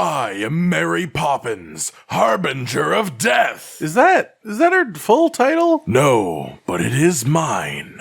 I am Mary Poppins, Harbinger of Death. Is that her full title? No, but it is mine.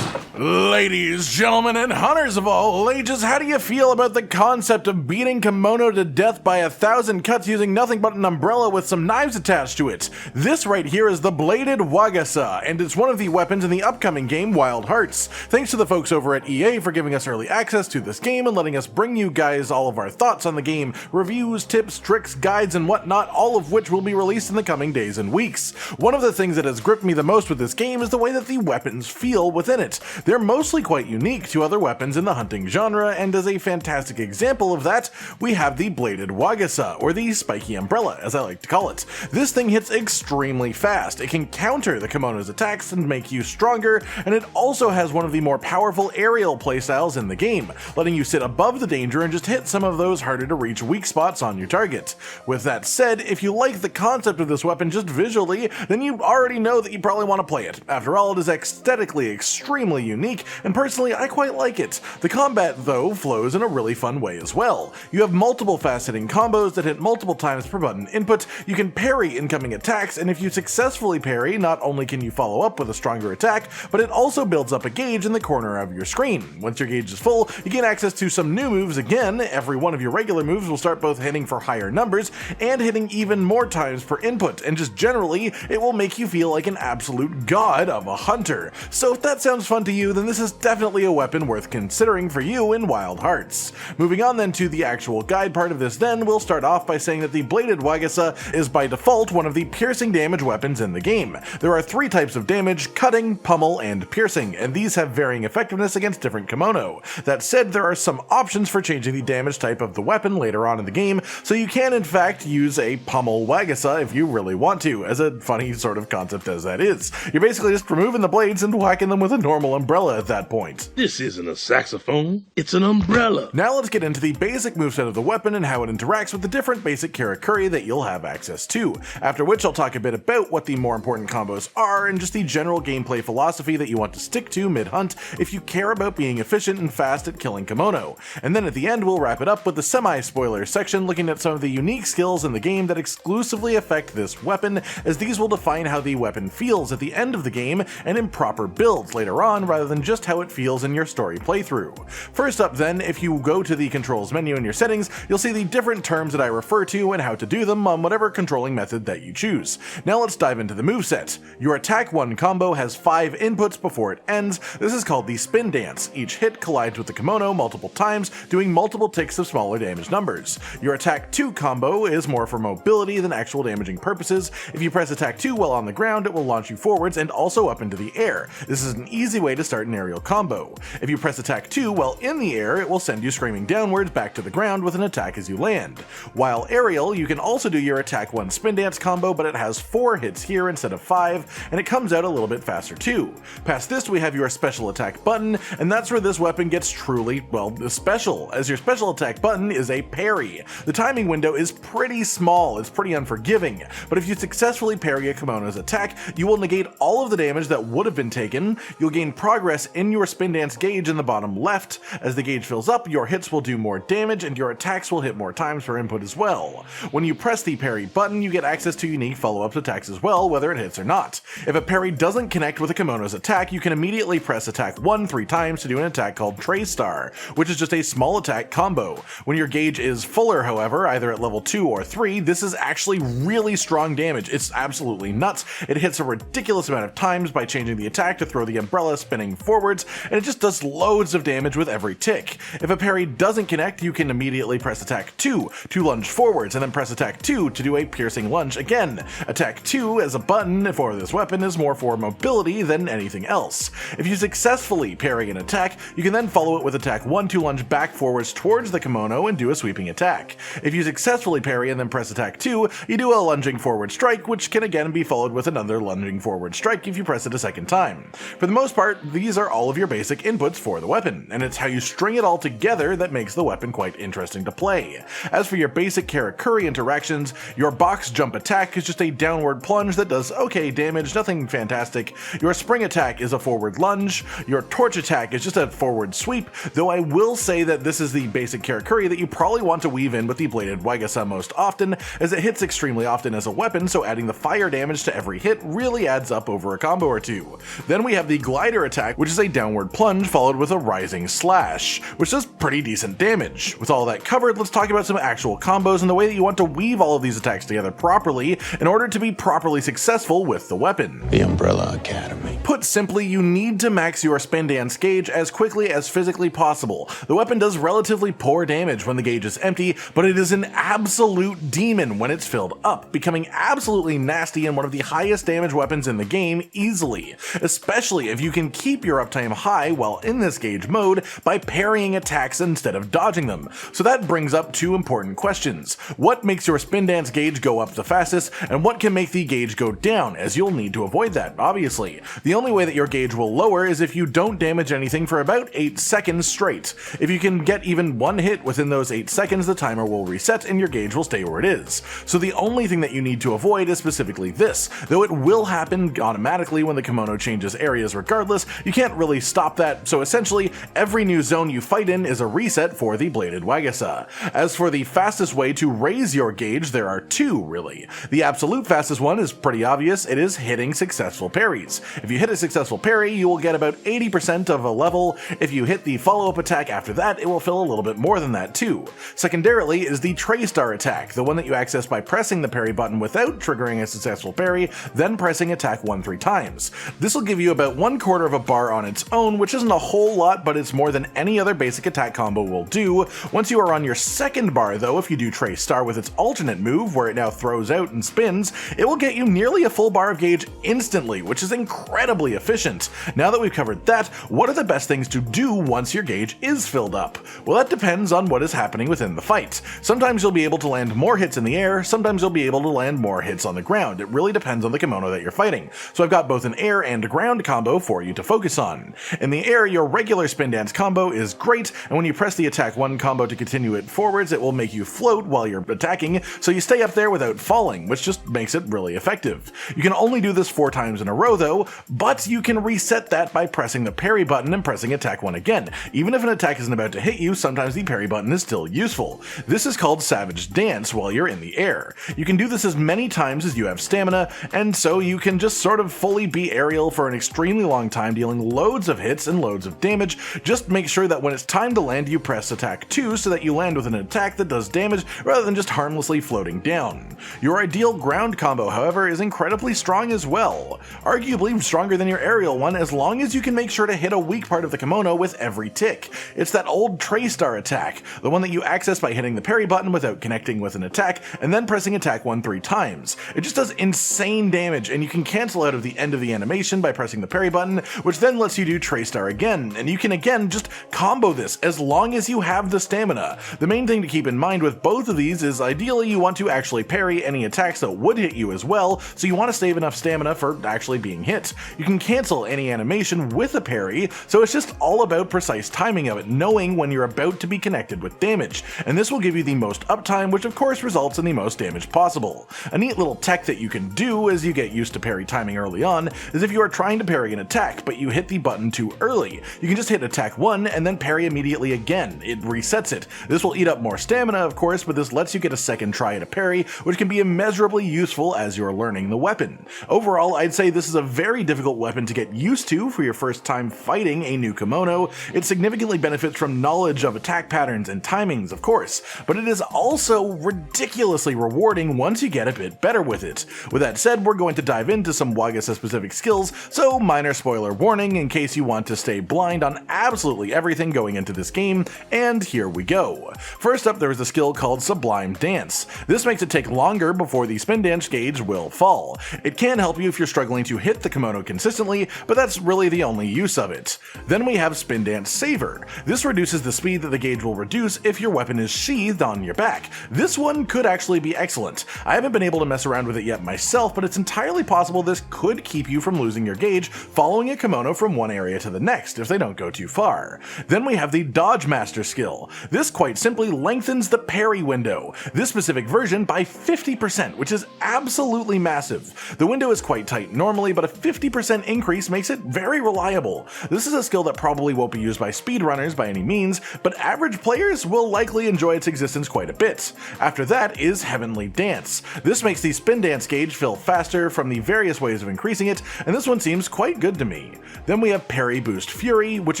Ladies, gentlemen, and hunters of all ages, how do you feel about the concept of beating Kemono to death by 1,000 cuts using nothing but an umbrella with some knives attached to it? This right here is the Bladed Wagasa, and it's one of the weapons in the upcoming game Wild Hearts. Thanks to the folks over at EA for giving us early access to this game and letting us bring you guys all of our thoughts on the game, reviews, tips, tricks, guides, and whatnot, all of which will be released in the coming days and weeks. One of the things that has gripped me the most with this game is the way that the weapons feel within it. They're mostly quite unique to other weapons in the hunting genre, and as a fantastic example of that, we have the Bladed Wagasa, or the spiky umbrella, as I like to call it. This thing hits extremely fast. It can counter the Kemono's attacks and make you stronger, and it also has one of the more powerful aerial playstyles in the game, letting you sit above the danger and just hit some of those harder to reach weak spots on your target. With that said, if you like the concept of this weapon just visually, then you already know that you probably want to play it. After all, it is aesthetically extremely unique, and personally I quite like it. The combat, though, flows in a really fun way as well. You have multiple fast-hitting combos that hit multiple times per button input, you can parry incoming attacks, and if you successfully parry, not only can you follow up with a stronger attack, but it also builds up a gauge in the corner of your screen. Once your gauge is full, you gain access to some new moves again. Every one of your regular moves will start both hitting for higher numbers and hitting even more times per input, and just generally, it will make you feel like an absolute god of a hunter. So if that sounds fun to you, then this is definitely a weapon worth considering for you in Wild Hearts. Moving on then to the actual guide part of this then, we'll start off by saying that the Bladed Wagasa is by default one of the piercing damage weapons in the game. There are 3 types of damage: cutting, pummel, and piercing, and these have varying effectiveness against different Kemono. That said, there are some options for changing the damage type of the weapon later on in the game, so you can in fact use a pummel Wagasa if you really want to, as a funny sort of concept as that is. You're basically just removing the blades and whacking them with a normal umbrella at that point. This isn't a saxophone, it's an umbrella. Now let's get into the basic moveset of the weapon and how it interacts with the different basic Karakuri that you'll have access to, after which I'll talk a bit about what the more important combos are and just the general gameplay philosophy that you want to stick to mid-hunt if you care about being efficient and fast at killing Kemono. And then at the end we'll wrap it up with the semi-spoiler section, looking at some of the unique skills in the game that exclusively affect this weapon, as these will define how the weapon feels at the end of the game and in proper builds later on, rather than just how it feels in your story playthrough. First up then, if you go to the controls menu in your settings, you'll see the different terms that I refer to and how to do them on whatever controlling method that you choose. Now let's dive into the moveset. Your attack 1 combo has 5 inputs before it ends. This is called the spin dance. Each hit collides with the Kemono multiple times, doing multiple ticks of smaller damage numbers. Your attack 2 combo is more for mobility than actual damaging purposes. If you press attack 2 while on the ground, it will launch you forwards and also up into the air. This is an easy way to start an aerial combo. If you press attack 2 while in the air, it will send you screaming downwards back to the ground with an attack as you land. While aerial, you can also do your attack 1 spin dance combo, but it has 4 hits here instead of 5, and it comes out a little bit faster too. Past this, we have your special attack button, and that's where this weapon gets truly, well, special, as your special attack button is a parry. The timing window is pretty small, it's pretty unforgiving, but if you successfully parry a Kemono's attack, you will negate all of the damage that would have been taken. You'll gain progress in your spin dance gauge in the bottom left. As the gauge fills up, your hits will do more damage and your attacks will hit more times per input as well. When you press the parry button, you get access to unique follow-up attacks as well, whether it hits or not. If a parry doesn't connect with a Kemono's attack, you can immediately press attack 1 3 times to do an attack called Tray Star, which is just a small attack combo. When your gauge is fuller, however, either at level 2 or 3, this is actually really strong damage. It's absolutely nuts. It hits a ridiculous amount of times by changing the attack to throw the umbrella spinning forwards, and it just does loads of damage with every tick. If a parry doesn't connect, you can immediately press attack 2 to lunge forwards, and then press attack 2 to do a piercing lunge again. Attack 2 as a button for this weapon is more for mobility than anything else. If you successfully parry an attack, you can then follow it with attack 1 to lunge back forwards towards the Kemono and do a sweeping attack. If you successfully parry and then press attack 2, you do a lunging forward strike, which can again be followed with another lunging forward strike if you press it a second time. For the most part, the these are all of your basic inputs for the weapon, and it's how you string it all together that makes the weapon quite interesting to play. As for your basic Karakuri interactions, your box jump attack is just a downward plunge that does okay damage, nothing fantastic. Your spring attack is a forward lunge. Your torch attack is just a forward sweep, though I will say that this is the basic Karakuri that you probably want to weave in with the Bladed Wagasa most often, as it hits extremely often as a weapon, so adding the fire damage to every hit really adds up over a combo or two. Then we have the glider attack, which is a downward plunge followed with a rising slash, which does pretty decent damage. With all that covered, let's talk about some actual combos and the way that you want to weave all of these attacks together properly in order to be properly successful with the weapon. The Umbrella Academy. Put simply, you need to max your spin dance gauge as quickly as physically possible. The weapon does relatively poor damage when the gauge is empty, but it is an absolute demon when it's filled up, becoming absolutely nasty and one of the highest damage weapons in the game easily, especially if you can keep your uptime high while in this gauge mode by parrying attacks instead of dodging them. So that brings up two important questions. What makes your spin dance gauge go up the fastest, and what can make the gauge go down, as you'll need to avoid that, obviously. The only way that your gauge will lower is if you don't damage anything for about 8 seconds straight. If you can get even one hit within those 8 seconds, the timer will reset and your gauge will stay where it is. So the only thing that you need to avoid is specifically this, though it will happen automatically when the Kemono changes areas regardless. You can't really stop that, so essentially every new zone you fight in is a reset for the Bladed Wagasa. As for the fastest way to raise your gauge, there are two really. The absolute fastest one is pretty obvious, it is hitting successful parries. If you hit a successful parry, you will get about 80% of a level. If you hit the follow-up attack after that, it will fill a little bit more than that too. Secondarily is the Tray Star attack, the one that you access by pressing the parry button without triggering a successful parry, then pressing attack 1-3 times. This will give you about 1/4 of a bar on its own, which isn't a whole lot, but it's more than any other basic attack combo will do. Once you are on your second bar though, if you do Tray Star with its alternate move, where it now throws out and spins, it will get you nearly a full bar of gauge instantly, which is incredibly efficient. Now that we've covered that, what are the best things to do once your gauge is filled up? Well, that depends on what is happening within the fight. Sometimes you'll be able to land more hits in the air, sometimes you'll be able to land more hits on the ground. It really depends on the Kemono that you're fighting. So I've got both an air and ground combo for you to focus on. In the air, your regular spin dance combo is great, and when you press the attack 1 combo to continue it forwards, it will make you float while you're attacking, so you stay up there without falling, which just makes it really effective. You can only do this 4 times in a row though, but you can reset that by pressing the parry button and pressing attack 1 again. Even if an attack isn't about to hit you, sometimes the parry button is still useful. This is called Savage Dance while you're in the air. You can do this as many times as you have stamina, and so you can just sort of fully be aerial for an extremely long time, dealing loads of hits and loads of damage. Just make sure that when it's time to land, you press attack 2 so that you land with an attack that does damage rather than just harmlessly floating down. Your ideal ground combo, however, is incredibly strong as well. Arguably stronger than your aerial one, as long as you can make sure to hit a weak part of the Kemono with every tick. It's that old Tray Star attack, the one that you access by hitting the parry button without connecting with an attack, and then pressing attack 1-3 times. It just does insane damage, and you can cancel out of the end of the animation by pressing the parry button, which then lets you do Tray Star again, and you can again just combo this as long as you have the stamina. The main thing to keep in mind with both of these is ideally you want to actually parry any attacks that would hit you as well, so you want to save enough stamina for actually being hit. You can cancel any animation with a parry, so it's just all about precise timing of it, knowing when you're about to be connected with damage, and this will give you the most uptime, which of course results in the most damage possible. A neat little tech that you can do as you get used to parry timing early on is if you are trying to parry an attack but you hit the button too early, you can just hit attack 1 and then parry immediately again. It resets it. This will eat up more stamina of course, but this lets you get a second try at a parry, which can be immeasurably useful as you're learning the weapon. Overall, I'd say this is a very difficult weapon to get used to for your first time fighting a new Kemono. It significantly benefits from knowledge of attack patterns and timings, of course, but it is also ridiculously rewarding once you get a bit better with it. With that said, we're going to dive into some Wagasa specific skills, so minor spoiler warning in case you want to stay blind on absolutely everything going into this game, and here we go. First up, there is a skill called Sublime Dance. This makes it take longer before the spin dance gauge will fall. It can help you if you're struggling to hit the Kemono consistently, consistently, but that's really the only use of it. Then we have Spin Dance Saver. This reduces the speed that the gauge will reduce if your weapon is sheathed on your back. This one could actually be excellent. I haven't been able to mess around with it yet myself, but it's entirely possible this could keep you from losing your gauge following a kimono from one area to the next if they don't go too far. Then we have the Dodge Master skill. This quite simply lengthens the parry window, this specific version by 50%, which is absolutely massive. The window is quite tight normally, but a 50% increase makes it very reliable. This is a skill that probably won't be used by speedrunners by any means, but average players will likely enjoy its existence quite a bit. After that is Heavenly Dance. This makes the spin dance gauge fill faster from the various ways of increasing it, and this one seems quite good to me. Then we have Parry Boost Fury, which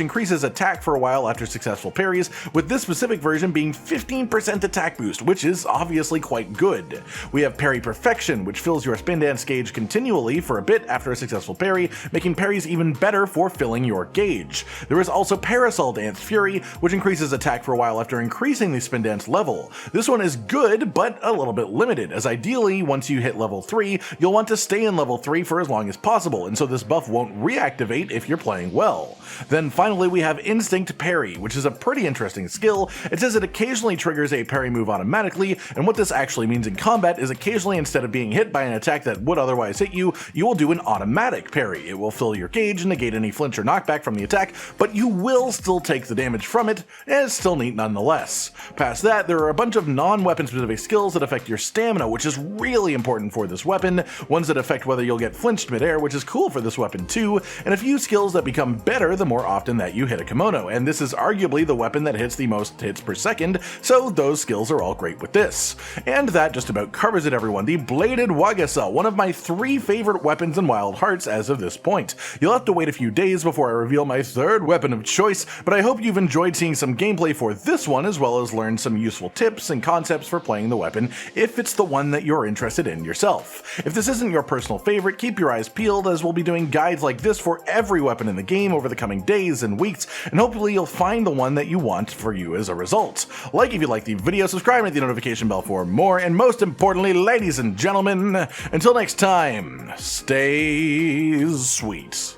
increases attack for a while after successful parries, with this specific version being 15% attack boost, which is obviously quite good. We have Parry Perfection, which fills your spin dance gauge continually for a bit after a successful parry, making parries even better for filling your gauge. There is also Parasol Dance Fury, which increases attack for a while after increasing the spin dance level. This one is good, but a little bit limited, as ideally once you hit level 3, you'll want to stay in level 3 for as long as possible, and so this buff won't reactivate if you're playing well. Then finally we have Instinct Parry, which is a pretty interesting skill. It says it occasionally triggers a parry move automatically, and what this actually means in combat is occasionally instead of being hit by an attack that would otherwise hit you, you will do an automatic parry. It will fill your gauge and negate any flinch or knockback from the attack, but you will still take the damage from it, and it's still neat nonetheless. Past that, there are a bunch of non-weapon specific skills that affect your stamina, which is really important for this weapon, ones that affect whether you'll get flinched midair, which is cool for this weapon too, and a few skills that become better the more often that you hit a kimono, and this is arguably the weapon that hits the most hits per second, so those skills are all great with this. And that just about covers it, everyone. The Bladed Wagasa, one of my 3 favorite weapons in Wild Hearts as of this point. You'll have to wait a few days before I reveal my 3rd weapon of choice, but I hope you've enjoyed seeing some gameplay for this one as well as learned some useful tips and concepts for playing the weapon if it's the one that you're interested in yourself. If this isn't your personal favorite, keep your eyes peeled as we'll be doing guides like this for every weapon in the game over the coming days and weeks, and hopefully you'll find the one that you want for you as a result. Like if you like the video, subscribe and hit the notification bell for more, and most importantly, ladies and gentlemen, until next time, stay sweet.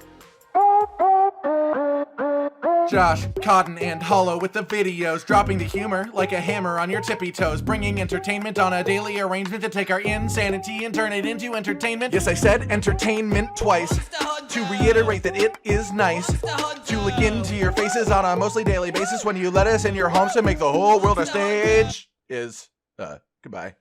Josh, Cotton, and Hollow with the videos, dropping the humor like a hammer on your tippy toes, bringing entertainment on a daily arrangement to take our insanity and turn it into entertainment. Yes, I said entertainment twice, to reiterate that it is nice to look into your faces on a mostly daily basis when you let us in your homes to make the whole world a stage. Goodbye.